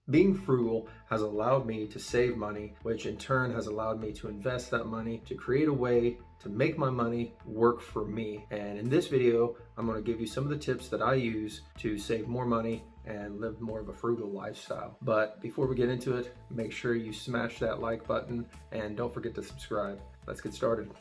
Being frugal has allowed me to save money, which in turn has allowed me to invest that money to create a way to make my money work for me. And in this video, I'm going to give you some of the tips that I use to save more money and live more of a frugal lifestyle. But before we get into it, make sure you smash that like button and don't forget to subscribe. Let's get started.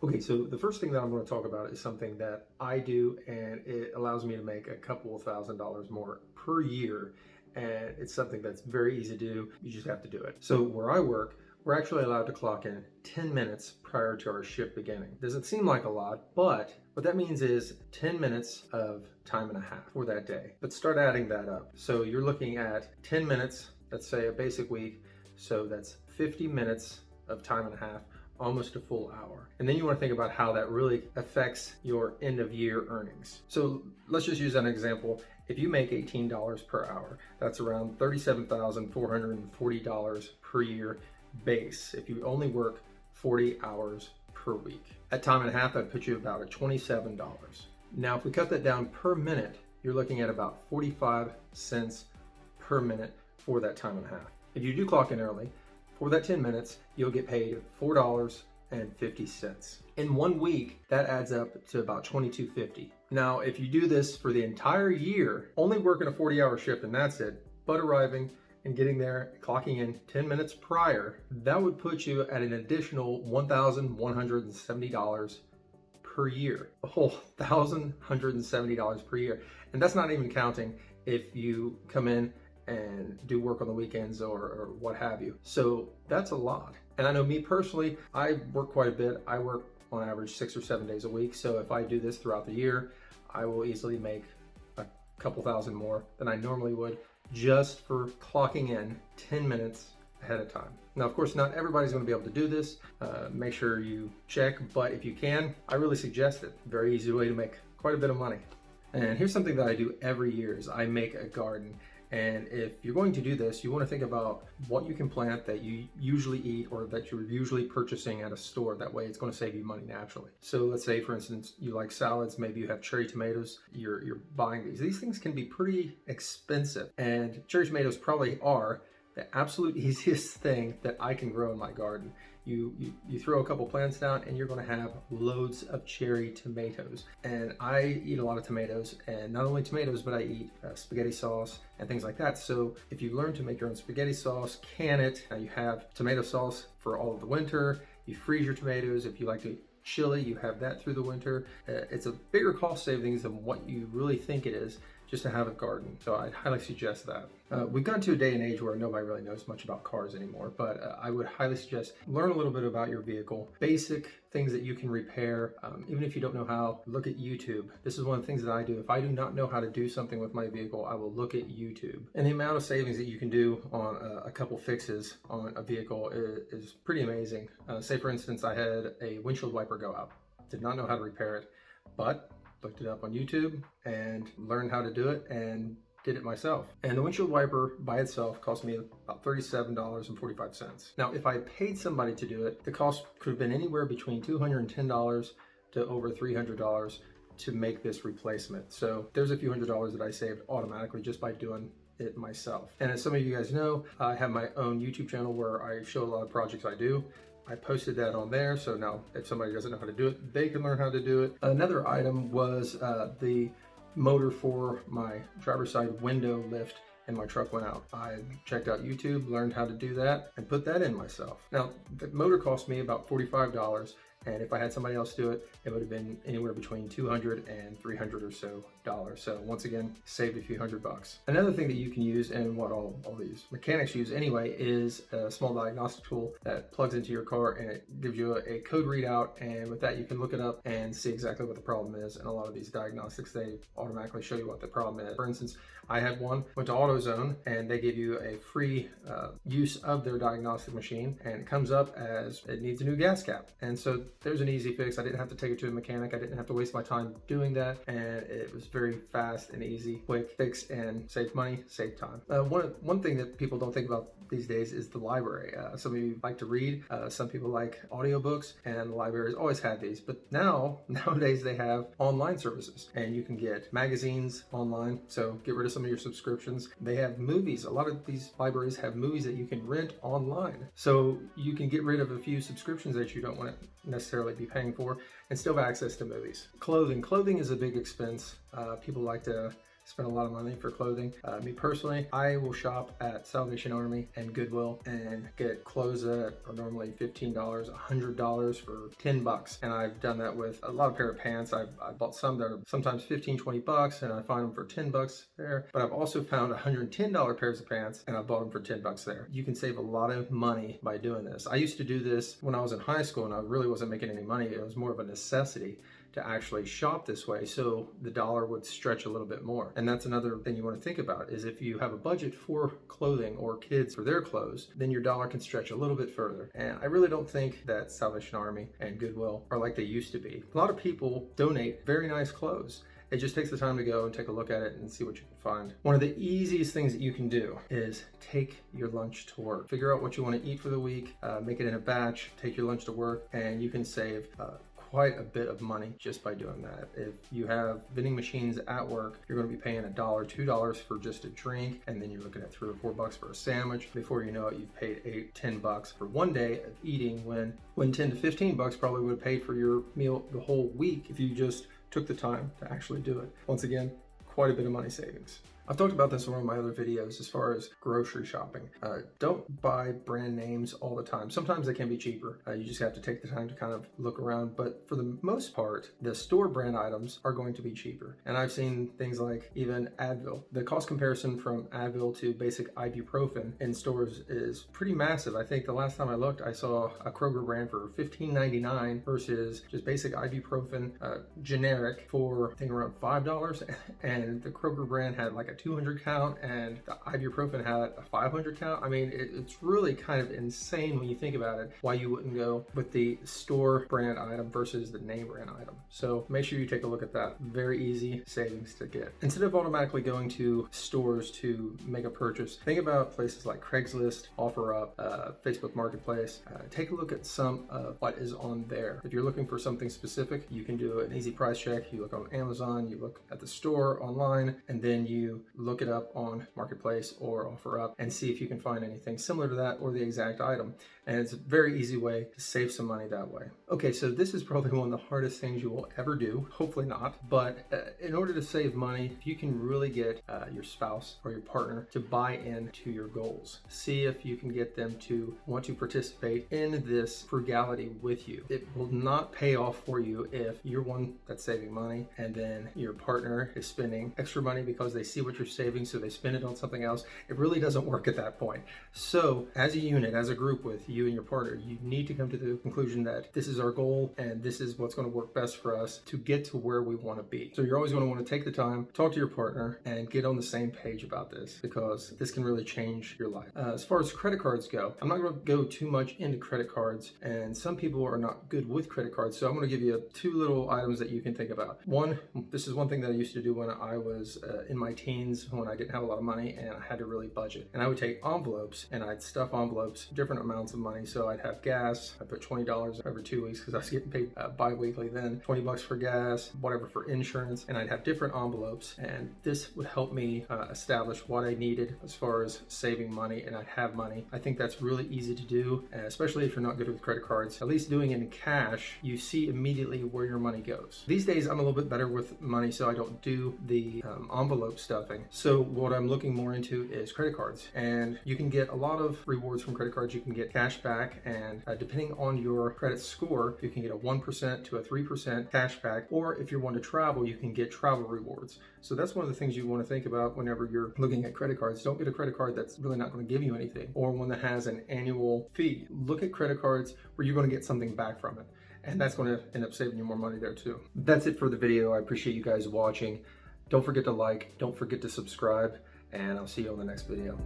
Okay, so the first thing that I'm going to talk about is something that I do, and it allows me to make a couple of $1,000s more per year. And it's something that's very easy to do. You just have to do it. So where I work, we're actually allowed to clock in 10 minutes prior to our shift beginning. Doesn't seem like a lot, but what that means is 10 minutes of time and a half for that day. But start adding that up. So you're looking at 10 minutes, let's say a basic week. So that's 50 minutes of time and a half, almost a full hour. And then you want to think about how that really affects your end of year earnings. So let's just use an example. If you make $18 per hour, that's around $37,440 per year base if you only work 40 hours per week. At time and a half, that puts you about at $27. Now, if we cut that down per minute, you're looking at about 45 cents per minute for that time and a half. If you do clock in early, for that 10 minutes, you'll get paid $4.50. In 1 week, that adds up to about $22.50. Now, if you do this for the entire year, only working a 40-hour shift and that's it, but arriving and getting there, clocking in 10 minutes prior, that would put you at an additional $1,170 per year, a whole $1,170 per year. And that's not even counting if you come in and do work on the weekends or what have you. So that's a lot. And I know me personally, I work quite a bit. I work on average 6 or 7 days a week. So if I do this throughout the year, I will easily make a couple thousand more than I normally would just for clocking in 10 minutes ahead of time. Now, of course, not everybody's going to be able to do this. Make sure you check, but if you can, I really suggest it. Very easy way to make quite a bit of money. And here's something that I do every year is I make a garden. And if you're going to do this, you want to think about what you can plant that you usually eat or that you're usually purchasing at a store. That way it's going to save you money naturally. So let's say, for instance, you like salads, maybe you have cherry tomatoes, you're buying these. These things can be pretty expensive, and cherry tomatoes probably are the absolute easiest thing that I can grow in my garden. You throw a couple plants down and you're going to have loads of cherry tomatoes. And I eat a lot of tomatoes, and not only tomatoes, but I eat spaghetti sauce and things like that. So if you learn to make your own spaghetti sauce, can it, you have tomato sauce for all of the winter. You freeze your tomatoes. If you like to eat chili, you have that through the winter. It's a bigger cost savings than what you really think it is just to have a garden. So I'd highly suggest that. We've gone to a day and age where nobody really knows much about cars anymore, but I would highly suggest learn a little bit about your vehicle, basic things that you can repair. Even if you don't know how, look at YouTube. This is one of the things that I do. If I do not know how to do something with my vehicle, I will look at YouTube. And the amount of savings that you can do on a couple fixes on a vehicle is pretty amazing. Say for instance, I had a windshield wiper go out. Did not know how to repair it, but looked it up on YouTube and learned how to do it and did it myself. And the windshield wiper by itself cost me about $37.45. Now, if I paid somebody to do it, the cost could have been anywhere between $210 to over $300 to make this replacement. So there's a few $100s that I saved automatically just by doing it myself. And as some of you guys know, I have my own YouTube channel where I show a lot of projects I do. I posted that on there, so now if somebody doesn't know how to do it, they can learn how to do it. Another item was the motor for my driver's side window lift and my truck went out. I checked out YouTube, learned how to do that, and put that in myself. Now, the motor cost me about $45, and if I had somebody else do it, it would have been anywhere between $200 and $300 or so dollars. So once again, saved a few $100. Another thing that you can use, and what all these mechanics use anyway, is a small diagnostic tool that plugs into your car and it gives you a code readout. And with that, you can look it up and see exactly what the problem is. And a lot of these diagnostics, they automatically show you what the problem is. For instance, I had one, went to AutoZone, and they give you a free use of their diagnostic machine, and it comes up as it needs a new gas cap. And so there's an easy fix. I didn't have to take it to a mechanic. I didn't have to waste my time doing that, and it was very fast and easy, quick fix, and save money, save time. One thing that people don't think about these days is the library. Some of you like to read, some people like audiobooks, and the libraries always had these, but nowadays they have online services, and you can get magazines online, so get rid of some of your subscriptions. They have movies. A lot of these libraries have movies that you can rent online, so you can get rid of a few subscriptions that you don't want to necessarily be paying for and still have access to movies. Clothing is a big expense. People like to spend a lot of money for clothing. Me personally, I will shop at Salvation Army and Goodwill and get clothes that are normally $15, $100 for $10. And I've done that with a lot of pair of pants. I bought some that are sometimes 15, 20 bucks, and I find them for $10 there. But I've also found $110 pairs of pants, and I bought them for $10 there. You can save a lot of money by doing this. I used to do this when I was in high school, and I really wasn't making any money. It was more of a necessity to actually shop this way, so the dollar would stretch a little bit more. And that's another thing you want to think about, is if you have a budget for clothing or kids for their clothes, then your dollar can stretch a little bit further. And I really don't think that Salvation Army and Goodwill are like they used to be. A lot of people donate very nice clothes. It just takes the time to go and take a look at it and see what you can find. One of the easiest things that you can do is take your lunch to work. Figure out what you want to eat for the week, make it in a batch, take your lunch to work, and you can save quite a bit of money just by doing that. If you have vending machines at work, you're going to be paying $1, $2 for just a drink, and then you're looking at $3 or $4 for a sandwich. Before you know it, you've paid $8, $10 for one day of eating, when $10 to $15 probably would have paid for your meal the whole week if you just took the time to actually do it. Once again, quite a bit of money savings. I've talked about this in one of my other videos as far as grocery shopping. Don't buy brand names all the time. Sometimes they can be cheaper. You just have to take the time to kind of look around. But for the most part, the store brand items are going to be cheaper. And I've seen things like even Advil. The cost comparison from Advil to basic ibuprofen in stores is pretty massive. I think the last time I looked, I saw a Kroger brand for $15.99 versus just basic ibuprofen generic for I think around $5. And the Kroger brand had like a 200 count and the ibuprofen had a 500 count. I mean, it's really kind of insane when you think about it, why you wouldn't go with the store brand item versus the name brand item. So make sure you take a look at that. Very easy savings to get. Instead of automatically going to stores to make a purchase, think about places like Craigslist, OfferUp, Facebook Marketplace. Take a look at some of what is on there. If you're looking for something specific, you can do an easy price check. You look on Amazon, you look at the store online, and then you look it up on Marketplace or OfferUp and see if you can find anything similar to that or the exact item. And it's a very easy way to save some money that way. Okay, so this is probably one of the hardest things you will ever do. Hopefully not. But in order to save money, if you can really get your spouse or your partner to buy into your goals, see if you can get them to want to participate in this frugality with you. It will not pay off for you if you're one that's saving money and then your partner is spending extra money because they see what you're saving, so they spend it on something else. It really doesn't work at that point. So as a unit, as a group with you and your partner, you need to come to the conclusion that this is our goal and this is what's going to work best for us to get to where we want to be. So you're always going to want to take the time, talk to your partner, and get on the same page about this, because this can really change your life. As far as credit cards go, I'm not going to go too much into credit cards, and some people are not good with credit cards, so I'm going to give you two little items that you can think about. One, this is one thing that I used to do when I was in my teens, when I didn't have a lot of money and I had to really budget. And I would take envelopes and I'd stuff envelopes, different amounts of money. So I'd have gas, I put $20 every 2 weeks because I was getting paid bi-weekly then, $20 for gas, whatever for insurance, and I'd have different envelopes. And this would help me establish what I needed as far as saving money, and I'd have money. I think that's really easy to do, especially if you're not good with credit cards. At least doing it in cash, you see immediately where your money goes. These days, I'm a little bit better with money, so I don't do the envelope stuffing. So what I'm looking more into is credit cards, and you can get a lot of rewards from credit cards. You can get cash back, and depending on your credit score, you can get a 1% to a 3% cash back, or if you want to travel, you can get travel rewards. So that's one of the things you want to think about whenever you're looking at credit cards. Don't get a credit card that's really not going to give you anything, or one that has an annual fee. Look at credit cards where you're going to get something back from it, and that's going to end up saving you more money there too. That's it for the video. I appreciate you guys watching. Don't forget to like, don't forget to subscribe, and I'll see you on the next video.